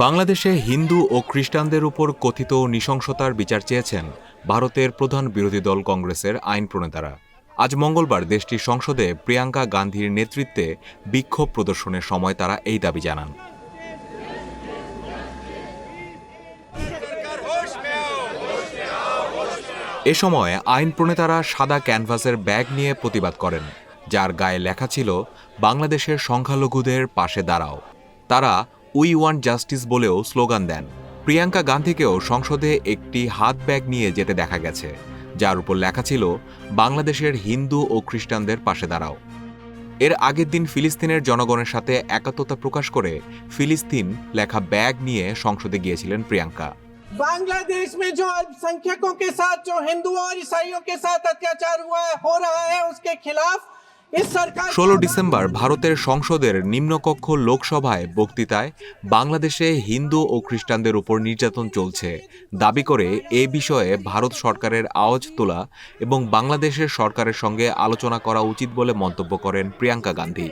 বাংলাদেশে হিন্দু ও খ্রিস্টানদের উপর কথিত নৃশংসতার বিচার চেয়েছেন ভারতের প্রধান বিরোধী দল কংগ্রেসের আইন প্রণেতারা। আজ মঙ্গলবার দেশটির সংসদে প্রিয়াঙ্কা গান্ধীর নেতৃত্বে বিক্ষোভ প্রদর্শনের সময় তারা এই দাবি জানান। এ সময় আইন প্রণেতারা সাদা ক্যানভাসের ব্যাগ নিয়ে প্রতিবাদ করেন, যার গায়ে লেখা ছিল বাংলাদেশের সংখ্যালঘুদের পাশে দাঁড়াও। তারা উই ওয়ান্ট জাস্টিস বলেও স্লোগান দেন। প্রিয়াঙ্কা গান্ধীকেও সংসদে একটি হাত ব্যাগ নিয়ে যেতে দেখা গেছে, যার উপর লেখা ছিল বাংলাদেশের হিন্দু ও খ্রিস্টানদের পাশে দাঁড়াও। এর আগের দিন ফিলিস্তিনের জনগণের সাথে একাত্মতা প্রকাশ করে ফিলিস্তিন লেখা ব্যাগ নিয়ে সংসদে গিয়েছিলেন প্রিয়াঙ্কা। बांग्लादेश में जो अल्पसंख्यकों के साथ जो हिंदुओं और ईसाइयों के साथ अत्याचार हो रहा है उसके खिलाफ 16 ডিসেম্বর ভারতের সংসদের নিম্নকক্ষ লোকসভায় বক্তৃতায় বাংলাদেশে হিন্দু ও খ্রিস্টানদের উপর নির্যাতন চলছে দাবি করে এ বিষয়ে ভারত সরকারের আওয়াজ তোলা এবং বাংলাদেশের সরকারের সঙ্গে আলোচনা করা উচিত বলে মন্তব্য করেন প্রিয়াঙ্কা গান্ধী।